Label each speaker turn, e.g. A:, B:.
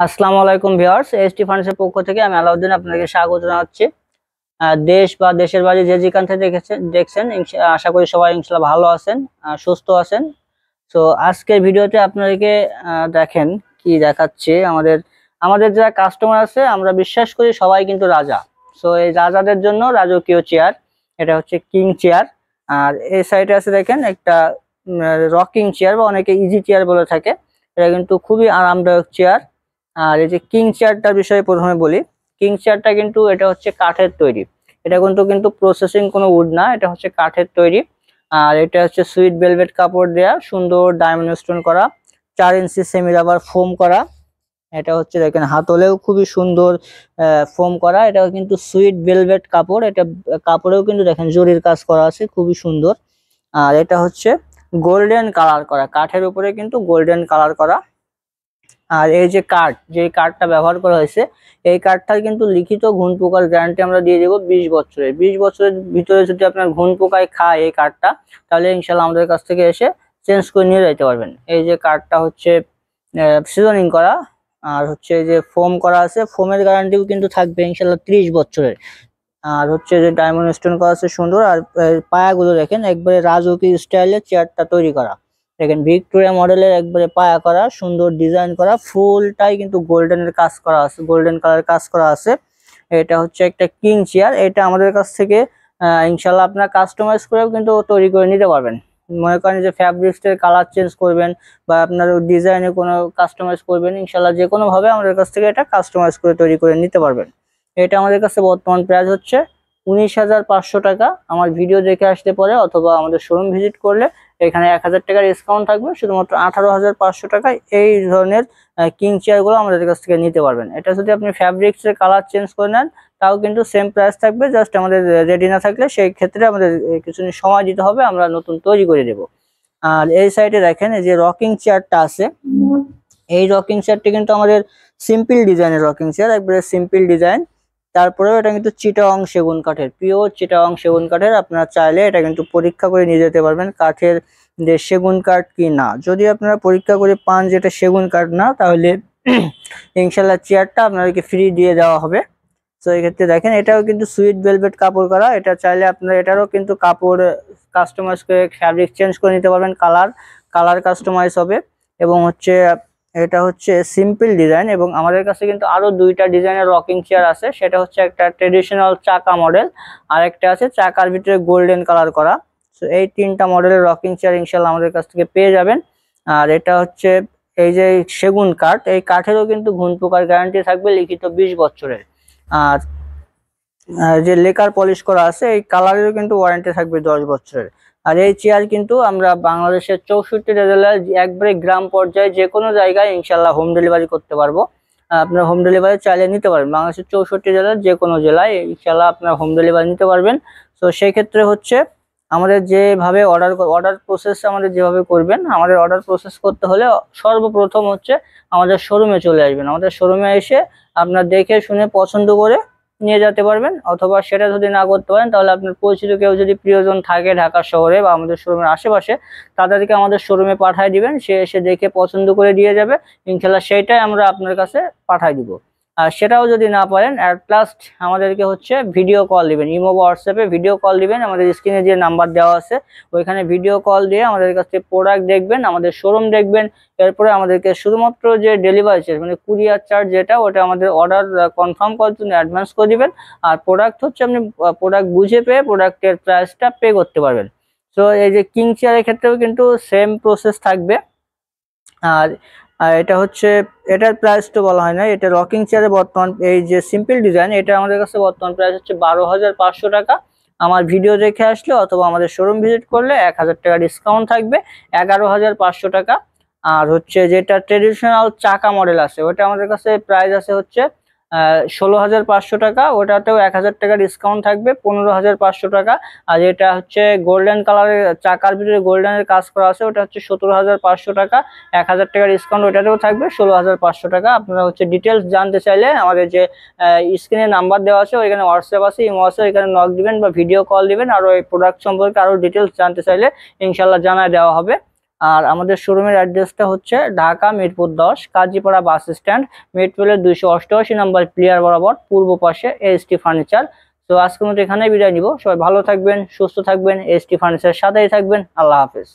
A: আসসালামু আলাইকুম viewers, ST ফার্নিচারের পক্ষ থেকে আমি আলাউদ্দিন আপনাদেরকে স্বাগত জানাচ্ছি। দেশ বা দেশের বাইরে যে যেখান থেকে দেখছেন আশা করি সবাই ইনশাআল্লাহ ভালো আছেন, সুস্থ আছেন। তো আজকের ভিডিওতে আপনাদেরকে দেখেন কি দেখাচ্ছে। আমাদের আমাদের যারা কাস্টমার আছে আমরা বিশ্বাস করি সবাই কিন্তু রাজা। সো এই রাজাদের জন্য রাজকীয় চেয়ার, এটা হচ্ছে কিং চেয়ার। আর এই সাইডে আছে দেখেন একটা রকিং চেয়ার বা অনেকে ইজি চেয়ার বলে থাকে। এটা কিন্তু খুবই আরামদায়ক চেয়ার। আর এই যে কিং চেয়ারটার বিষয়ে প্রথমে বলি। কিং চেয়ারটা কিন্তু এটা হচ্ছে কাঠের তৈরি। এটা কিন্তু প্রসেসিং কোনো উড না, এটা হচ্ছে কাঠের তৈরি। আর এটা হচ্ছে সুইট ভেলভেট কাপড় দেয়া, সুন্দর ডায়মন্ড স্টোন করা, 4 ইঞ্চি সেমি রাবার ফোম করা। এটা হচ্ছে দেখেন হাতলেও খুবই সুন্দর ফোম করা। এটা কিন্তু সুইট ভেলভেট কাপড়, এটা কাপড়েও কিন্তু দেখেন জরির কাজ করা আছে, খুবই সুন্দর। আর এটা হচ্ছে গোল্ডেন কালার করা, কাঠের উপরে কিন্তু গোল্ডেন কালার করা। আর এই যে কার্ডটা ব্যবহার করা হয়েছে, এই কার্ডটার কিন্তু লিখিত ঘুণ পোকার গ্যারান্টি আমরা দিয়ে দেবো 20 বছরের। 20 বছরের ভিতরে যদি আপনার ঘুণ পোকায় খায় এই কার্ডটা, তাহলে ইনশাল্লাহ আমাদের কাছ থেকে এসে চেঞ্জ করে নিয়ে যেতে পারবেন। এই যে কার্ডটা হচ্ছে সিজনিং করা, আর হচ্ছে যে ফোম করা আছে, ফোমের গ্যারান্টিও কিন্তু থাকবে ইনশাল্লাহ 30 বছরের। আর হচ্ছে যে ডায়মন্ড স্টোন করা আছে সুন্দর। আর পায়াগুলো দেখেন একবারে রাজকীয় স্টাইলে চেয়ারটা তৈরি করা। দেখেন ভিক্টোরিয়া মডেলের একবারে পায়া করা, সুন্দর ডিজাইন করা, ফুলটাই কিন্তু গোল্ডেনের কাজ করা আছে, গোল্ডেন কালার কাজ করা আছে। এটা হচ্ছে একটা কিং চেয়ার। এটা আমাদের কাছ থেকে ইনশাল্লাহ আপনার কাস্টমাইজ করেও কিন্তু তৈরি করে নিতে পারবেন। মনে করেন যে ফ্যাব্রিক্সের কালার চেঞ্জ করবেন বা আপনার ডিজাইনে কোনো কাস্টমাইজ করবেন, ইনশাল্লাহ যে কোনো ভাবে আমাদের কাছ থেকে এটা কাস্টমাইজ করে তৈরি করে নিতে পারবেন। এটা আমাদের কাছে বর্তমান প্রাইস হচ্ছে 19,500 টাকা। আমার ভিডিও দেখে আসতে পরে অথবা আমাদের শোরুম ভিজিট করলে এখানে 1000 টাকা ডিসকাউন্ট থাকবে। শুধুমাত্র 18,500 টাকায় এই ধরনের কিং চেয়ারগুলো আমাদের কাছ থেকে নিতে পারবেন। এটা যদি আপনি ফ্যাব্রিক্সের কালার চেঞ্জ করে নেন তাও কিন্তু সেম প্রাইস থাকবে, জাস্ট আমাদের রেডি না থাকলে সেই ক্ষেত্রে আমাদের কিছুদিন সময় দিতে হবে, আমরা নতুন তৈরি করে দেব। আর এই সাইডে দেখেন এই যে রকিং চেয়ারটা আছে, এই রকিং চেয়ারটি কিন্তু আমাদের সিম্পল ডিজাইনের রকিং চেয়ার, একবারে সিম্পল ডিজাইন। তারপরেও এটা কিন্তু চিটাগং সেগুন কাঠের, পিওর চিটাগং সেগুন কাঠের। আপনারা চাইলে এটা কিন্তু পরীক্ষা করে নিয়ে যেতে পারবেন কাঠের যে সেগুন কাঠ কি না। যদি আপনারা পরীক্ষা করে পান যেটা সেগুন কাঠ না, তাহলে ইনশাল্লাহ চেয়ারটা আপনাদেরকে ফ্রি দিয়ে দেওয়া হবে। তো এই ক্ষেত্রে দেখেন এটাও কিন্তু সুইট ভেলভেট কাপড় করা। এটা চাইলে আপনারা এটারও কিন্তু কাপড় কাস্টমাইজ করে ফ্যাব্রিক চেঞ্জ করে নিতে পারবেন, কালার কাস্টমাইজ হবে। এবং হচ্ছে এটা হচ্ছে সিম্পল ডিজাইন। এবং আমাদের কাছে কিন্তু আরো 2টা ডিজাইনের রকিং চেয়ার আছে। সেটা হচ্ছে একটা ট্রেডিশনাল চাকা মডেল, আর একটা আছে চাকার ভিতরে গোল্ডেন কালার করা। তো এই 3টা মডেলের রকিং চেয়ার ইনশাল্লাহ আমাদের কাছ থেকে পেয়ে যাবেন। আর এটা হচ্ছে এই যে সেগুন কাঠ, এই কাঠেরও কিন্তু ঘুণ পোকার গ্যারান্টি থাকবে লিখিত 20 বছরের। আর যে লেকার পলিশ করা আছে এই কালারেরও কিন্তু ওয়ারেন্টি থাকবে 10 বছরের। আর এই চেয়ার কিন্তু আমরা বাংলাদেশের 64টা জেলায় একবারে গ্রাম পর্যায়ে যে কোনো জায়গায় ইনশাল্লাহ হোম ডেলিভারি করতে পারবো। আপনার হোম ডেলিভারি চাইলে নিতে পারবেন, বাংলাদেশের 64 জেলার যে কোনো জেলায় ইনশাল্লাহ আপনার হোম ডেলিভারি নিতে পারবেন। তো সেই ক্ষেত্রে হচ্ছে আমাদের যেভাবে অর্ডার প্রসেস আমাদের যেভাবে করবেন, আমাদের অর্ডার প্রসেস করতে হলে সর্বপ্রথম হচ্ছে আমাদের শোরুমে চলে আসবেন। আমাদের শোরুমে এসে আপনার দেখে শুনে পছন্দ করে নিয়ে যেতে পারবেন। অথবা সেটা যদি না করতে পারেন তাহলে আপনার পরিচিত কেউ যদি প্রিয়জন থাকে ঢাকা শহরে বা আমাদের শোরুমের আশেপাশে, তাদেরকে আমাদের শোরুমে পাঠিয়ে দিবেন, সে এসে দেখে পছন্দ করে দিয়ে যাবে। ইনশাল্লাহ সেইটাই আমরা আপনার কাছে পাঠিয়ে দিব। আর সেটাও যদি না পারেন, অ্যাট লাস্ট আমাদেরকে হচ্ছে ভিডিও কল দিবেন, ইমো বা হোয়াটসঅ্যাপে ভিডিও কল দিবেন। আমাদের স্ক্রিনে যে নাম্বার দেওয়া আছে ওইখানে ভিডিও কল দিয়ে আমাদের কাছে প্রোডাক্ট দেখবেন, আমাদের শোরুম দেখবেন। এরপরে আমাদেরকে শুধুমাত্র যে ডেলিভারি চার্জ মানে কুরিয়ার চার্জ যেটা, ওটা আমাদের অর্ডার কনফার্ম করার জন্য অ্যাডভান্স করে দিবেন। আর প্রোডাক্ট হচ্ছে আপনি প্রোডাক্ট বুঝে পেয়ে প্রোডাক্টের প্রাইসটা পে করতে পারবেন। তো এই যে কিং চেয়ারের ক্ষেত্রেও কিন্তু সেম প্রসেস থাকবে। আর এটা হচ্ছে এটার প্রাইস তো বলা হয় না, এটা রকিং চেয়ারের বর্তমান এই যে সিম্পল ডিজাইন, এটা আমাদের কাছে বর্তমান প্রাইস হচ্ছে 12,500 টাকা। আমার ভিডিও দেখে আসলে অথবা আমাদের শোরুম ভিজিট করলে 1000 টাকা ডিসকাউন্ট থাকবে, 11,500 টাকা। আর হচ্ছে যেটা ট্রেডিশনাল চাকা মডেল আছে ওটা আমাদের কাছে প্রাইস আছে হচ্ছে 16,500 টাকা, ওটাতেও 1000 টাকা ডিসকাউন্ট থাকবে, 15,500 টাকা। আর যেটা হচ্ছে গোল্ডেন কালারের চাকার ভিতরে গোল্ডেনের কাজ করা আছে ওটা হচ্ছে 17,500 টাকা, 1000 টাকা ডিসকাউন্ট ওটাতেও থাকবে, 16,500 টাকা। আপনারা হচ্ছে ডিটেলস জানতে চাইলে আমাদের যে স্ক্রিনে নাম্বার দেওয়া আছে ওইখানে হোয়াটসঅ্যাপ আছে, ইমো আছে, ওইখানে নক দিবেন বা ভিডিও কল দিবেন। আর ওই প্রোডাক্ট সম্পর্কে আরো ডিটেলস জানতে চাইলে ইনশাল্লাহ জানায় দেওয়া হবে। আর আমাদের শোরুমের অ্যাড্রেসটা হচ্ছে ঢাকা মিরপুর 10 কাজীপাড়া বাস স্ট্যান্ড, মেট্রোলের 288 নম্বর প্লেয়ার বরাবর পূর্ব পাশে এসটি ফার্নিচার। তো আজকের মতো এখানেই বিদায় নিব। সবাই ভালো থাকবেন, সুস্থ থাকবেন, এসটি ফার্নিচারের সাথেই থাকবেন। আল্লাহ হাফেজ।